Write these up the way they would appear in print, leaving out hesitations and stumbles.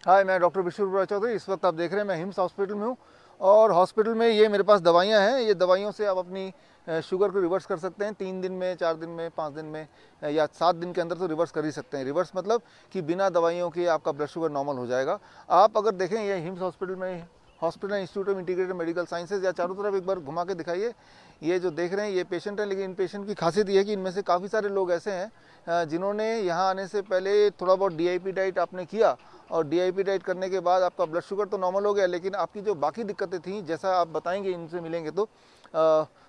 हाय, मैं डॉक्टर विश्व चौधरी। इस वक्त आप देख रहे हैं मैं हिम्स हॉस्पिटल में हूँ और हॉस्पिटल में ये मेरे पास दवाइयाँ हैं। ये दवाइयों से आप अपनी शुगर को रिवर्स कर सकते हैं 3 दिन में, 4 दिन में, 5 दिन में या 7 दिन के अंदर तो रिवर्स कर ही सकते हैं। रिवर्स मतलब कि बिना दवाइयों के आपका ब्लड शुगर नॉर्मल हो जाएगा। आप अगर देखें ये हिम्स हॉस्पिटल में, hospital institute of integrated medical sciences, या चारों तरफ एक बार घुमा के दिखाइए। ये जो देख रहे हैं ये पेशेंट है, लेकिन इन पेशेंट की खासियत ये है कि इनमें से काफ़ी सारे लोग ऐसे हैं जिन्होंने यहाँ आने से पहले थोड़ा बहुत डीआईपी डाइट आपने किया और डीआईपी डाइट करने के बाद आपका ब्लड शुगर तो नॉर्मल हो गया, लेकिन आपकी जो बाकी दिक्कतें थी, जैसा आप बताएंगे इनसे मिलेंगे तो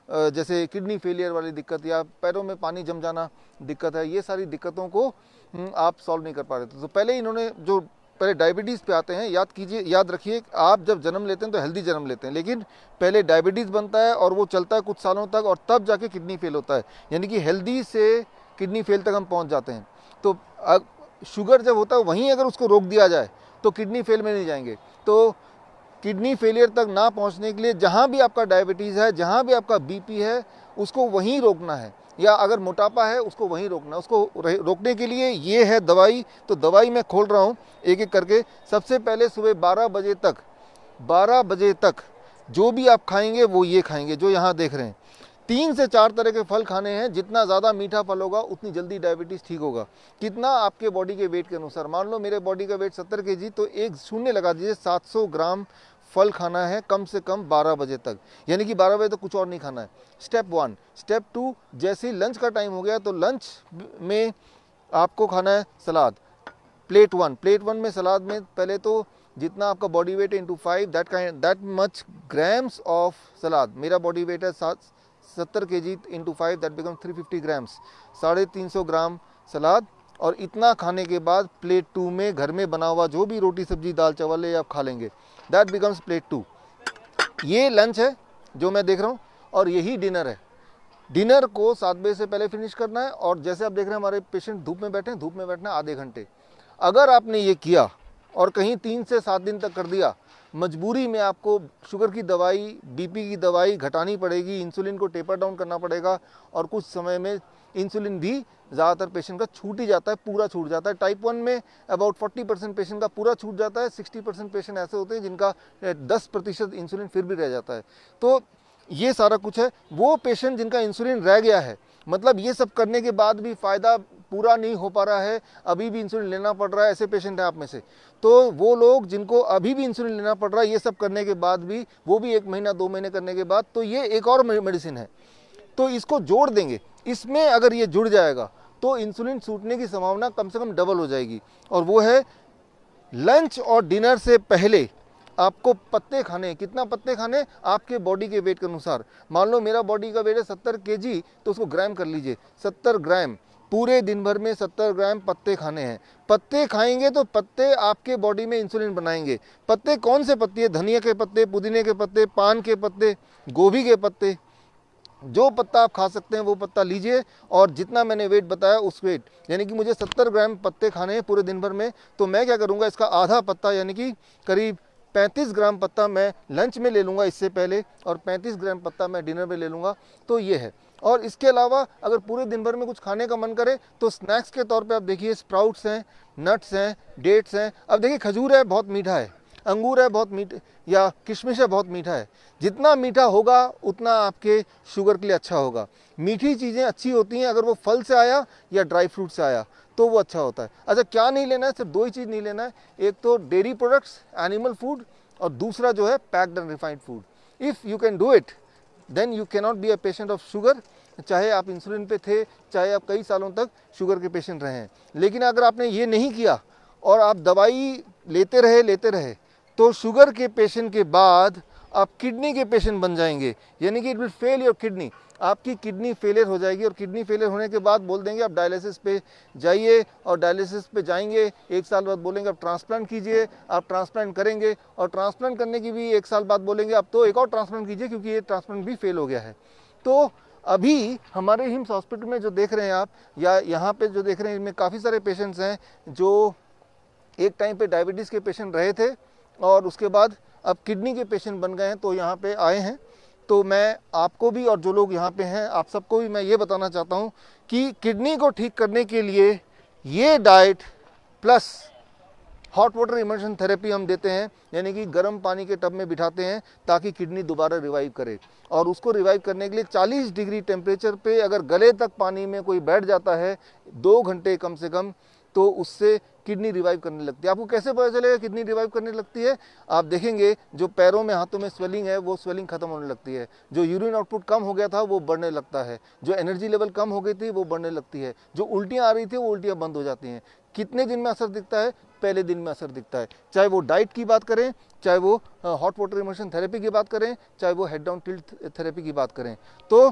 जैसे किडनी फेलियर वाली दिक्कत या पैरों में पानी जम जाना दिक्कत है, ये सारी दिक्कतों को आप सॉल्व नहीं कर पा रहे थे। तो पहले इन्होंने जो पहले डायबिटीज़ पे आते हैं, याद कीजिए, याद रखिए, आप जब जन्म लेते हैं तो हेल्दी जन्म लेते हैं, लेकिन पहले डायबिटीज़ बनता है और वो चलता है कुछ सालों तक और तब जाके किडनी फेल होता है। यानी कि हेल्दी से किडनी फेल तक हम पहुंच जाते हैं। तो शुगर जब होता है वहीं अगर उसको रोक दिया जाए तो किडनी फेल में नहीं जाएंगे। तो किडनी फेलियर तक ना पहुंचने के लिए जहां भी आपका डायबिटीज़ है, जहां भी आपका बीपी है, उसको वहीं रोकना है, या अगर मोटापा है उसको वहीं रोकना है। उसको रोकने के लिए ये है दवाई। तो दवाई मैं खोल रहा हूँ एक एक करके। सबसे पहले सुबह 12 बजे तक जो भी आप खाएंगे वो ये खाएंगे जो यहाँ देख रहे हैं। 3 से 4 तरह के फल खाने हैं। जितना ज़्यादा मीठा फल होगा उतनी जल्दी डायबिटीज़ ठीक होगा। कितना? आपके बॉडी के वेट के अनुसार। मान लो मेरे बॉडी का वेट 70 kg, तो एक शून्य लगा दीजिए, 700 ग्राम फल खाना है कम से कम 12 बजे तक। यानी कि 12 बजे तक कुछ और नहीं खाना है। स्टेप 1। स्टेप 2, जैसे ही लंच का टाइम हो गया तो लंच में आपको खाना है सलाद। प्लेट 1 में सलाद में पहले तो जितना आपका बॉडी वेट है into 5, that much grams of salad. मेरा बॉडी वेट है 70 kg into 5, that become 350 grams, 350 gram salad. और इतना खाने के बाद प्लेट 2 में घर में बना हुआ जो भी रोटी सब्जी दाल चावल है आप खा लेंगे, दैट बिकम्स प्लेट 2। ये लंच है जो मैं देख रहा हूँ और यही डिनर है। डिनर को 7 बजे से पहले फिनिश करना है। और जैसे आप देख रहे हैं हमारे पेशेंट धूप में बैठे हैं, धूप में बैठना आधे घंटे। अगर आपने ये किया और कहीं 3 से 7 दिन तक कर दिया, मजबूरी में आपको शुगर की दवाई, बीपी की दवाई घटानी पड़ेगी, इंसुलिन को टेपर डाउन करना पड़ेगा। और कुछ समय में इंसुलिन भी ज़्यादातर पेशेंट का छूट ही जाता है, पूरा छूट जाता है। टाइप 1 में अबाउट 40% पेशेंट का पूरा छूट जाता है। 60% पेशेंट ऐसे होते हैं जिनका 10% इंसुलिन फिर भी रह जाता है। तो ये सारा कुछ है। वो पेशेंट जिनका इंसुलिन रह गया है, मतलब ये सब करने के बाद भी फ़ायदा पूरा नहीं हो पा रहा है, अभी भी इंसुलिन लेना पड़ रहा है, ऐसे पेशेंट हैं आप में से, तो वो लोग जिनको अभी भी इंसुलिन लेना पड़ रहा है ये सब करने के बाद भी, वो भी 1 महीना 2 महीने करने के बाद, तो ये एक और मेडिसिन है। तो इसको जोड़ देंगे। इसमें अगर ये जुड़ जाएगा तो इंसुलिन छूटने की संभावना कम से कम डबल हो जाएगी। और वो है लंच और डिनर से पहले आपको पत्ते खाने। कितना पत्ते खाने? आपके बॉडी के वेट के अनुसार। मान लो मेरा बॉडी का वेट है 70 kg, तो उसको ग्राम कर लीजिए। 70 ग्राम पूरे दिन भर में 70 ग्राम पत्ते खाने हैं। पत्ते खाएंगे तो पत्ते आपके बॉडी में इंसुलिन बनाएंगे। पत्ते कौन से पत्ते हैं? धनिया के पत्ते, पुदीने के पत्ते, पान के पत्ते, गोभी के पत्ते। जो पत्ता आप खा सकते हैं वो पत्ता लीजिए। और जितना मैंने वेट बताया उस वेट, यानी कि मुझे 70 ग्राम पत्ते खाने हैं पूरे दिन भर में, तो मैं क्या करूँगा, इसका आधा पत्ता यानी कि करीब 35 ग्राम पत्ता मैं लंच में ले लूँगा इससे पहले, और 35 ग्राम पत्ता मैं डिनर में ले लूँगा। तो ये है। और इसके अलावा अगर पूरे दिन भर में कुछ खाने का मन करे तो स्नैक्स के तौर पे आप देखिए, स्प्राउट्स हैं, नट्स हैं, डेट्स हैं। अब देखिए खजूर है, बहुत मीठा है, अंगूर है बहुत मीठा, या किशमिश है बहुत मीठा है। जितना मीठा होगा उतना आपके शुगर के लिए अच्छा होगा। मीठी चीज़ें अच्छी होती हैं अगर वो फल से आया या ड्राई फ्रूट से आया तो वो अच्छा होता है। अच्छा, क्या नहीं लेना है? सिर्फ 2 ही चीज़ नहीं लेना है। एक तो डेयरी प्रोडक्ट्स, एनिमल फूड, और दूसरा जो है packed and refined food. If you can do it then you can not be a patient of sugar, चाहे आप इंसुलिन पे थे, चाहे आप कई सालों तक शुगर के पेशेंट रहे हैं। लेकिन अगर आपने ये नहीं किया और आप दवाई लेते रहे तो शुगर के पेशेंट के बाद आप किडनी के पेशेंट बन जाएंगे। यानी कि it will fail your kidney. आपकी किडनी फेलियर हो जाएगी और किडनी फेलियर होने के बाद बोल देंगे आप डायलिसिस पे जाइए, और डायलिसिस पे जाएंगे 1 साल बाद बोलेंगे आप ट्रांसप्लांट कीजिए, आप ट्रांसप्लांट करेंगे, और ट्रांसप्लांट करने की भी 1 साल बाद बोलेंगे आप तो एक और ट्रांसप्लांट कीजिए क्योंकि ये ट्रांसप्लांट भी फेल हो गया है। तो अभी हमारे हिम्स हॉस्पिटल में जो देख रहे हैं आप, या यहाँ पे जो देख रहे हैं, इनमें काफ़ी सारे पेशेंट्स हैं जो एक टाइम पे डायबिटीज़ के पेशेंट रहे थे और उसके बाद अब किडनी के पेशेंट बन गए हैं, तो यहाँ पे आए हैं। तो मैं आपको भी और जो लोग यहाँ पे हैं आप सबको भी मैं ये बताना चाहता हूँ कि किडनी को ठीक करने के लिए ये diet plus hot water immersion therapy हम देते हैं, यानी कि गर्म पानी के टब में बिठाते हैं ताकि किडनी दोबारा रिवाइव करे। और उसको रिवाइव करने के लिए 40 डिग्री टेम्परेचर पे अगर गले तक पानी में कोई बैठ जाता है 2 घंटे कम से कम, तो उससे किडनी रिवाइव करने लगती है। आपको कैसे पता चलेगा किडनी रिवाइव करने लगती है? आप देखेंगे जो पैरों में हाथों में स्वेलिंग है वो स्वेलिंग खत्म होने लगती है, जो यूरिन आउटपुट कम हो गया था वो बढ़ने लगता है, जो एनर्जी लेवल कम हो गई थी वो बढ़ने लगती है, जो उल्टियाँ आ रही थी वो उल्टियाँ बंद हो जाती हैं। कितने दिन में असर दिखता है? पहले दिन में असर दिखता है। चाहे वो डाइट की बात करें, चाहे वो हॉट वाटर इमर्शन थेरेपी की बात करें, चाहे वो हेड डाउन टिल्ट थेरेपी की बात करें। तो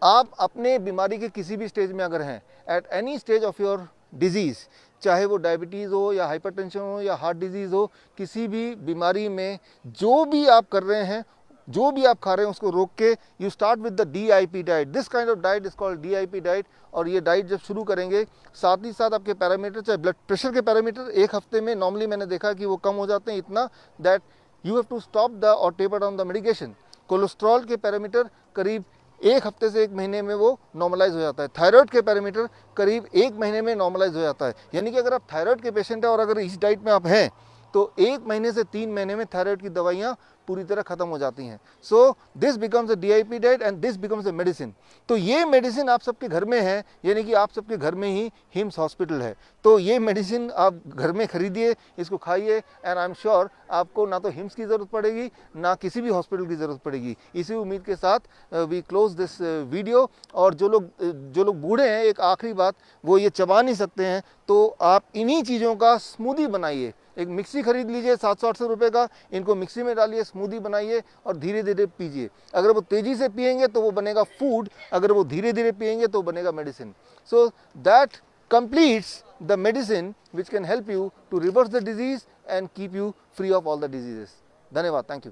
आप अपने बीमारी के किसी भी स्टेज में अगर हैं, at any stage of your disease, चाहे वो डायबिटीज़ हो या हाइपरटेंशन हो या हार्ट डिजीज़ हो, किसी भी बीमारी में जो भी आप कर रहे हैं, जो भी आप खा रहे हैं उसको रोक के you start with the DIP diet. This kind of diet is called DIP diet. और ये डाइट जब शुरू करेंगे, साथ ही साथ आपके पैरामीटर, चाहे ब्लड प्रेशर के पैरामीटर 1 हफ्ते में नॉर्मली मैंने देखा कि वो कम हो जाते हैं इतना that you have to stop the or taper down the medication. Cholesterol के पैरामीटर करीब 1 हफ्ते से 1 महीने में वो नॉर्मलाइज हो जाता है। थायराइड के पैरामीटर करीब 1 महीने में नॉर्मलाइज हो जाता है। यानी कि अगर आप थायराइड के पेशेंट हैं और अगर इस डाइट में आप हैं तो 1 महीने से 3 महीने में थायराइड की दवाइयाँ पूरी तरह खत्म हो जाती हैं। So this becomes a DIP diet and this becomes a medicine. तो ये मेडिसिन आप सबके घर में है, यानी कि आप सबके घर में ही हिम्स हॉस्पिटल है। तो ये मेडिसिन आप घर में खरीदिए, इसको खाइए, एंड आई एम श्योर आपको ना तो हिम्स की ज़रूरत पड़ेगी ना किसी भी हॉस्पिटल की ज़रूरत पड़ेगी। इसी उम्मीद के साथ वी क्लोज दिस वीडियो। और जो लोग बूढ़े हैं, एक आखिरी बात, वो ये चबा नहीं सकते हैं, तो आप इन्हीं चीज़ों का स्मूदी बनाइए। एक मिक्सी खरीद लीजिए 700-800 रुपये का, इनको मिक्सी में डालिए, स्मूदी बनाइए और धीरे धीरे पीजिए। अगर वो तेज़ी से पिएंगे तो वो बनेगा फूड, अगर वो धीरे धीरे पिएंगे तो बनेगा medicine. So that completes the medicine which can help you to reverse the disease and keep you free of all the diseases. धन्यवाद, थैंक यू।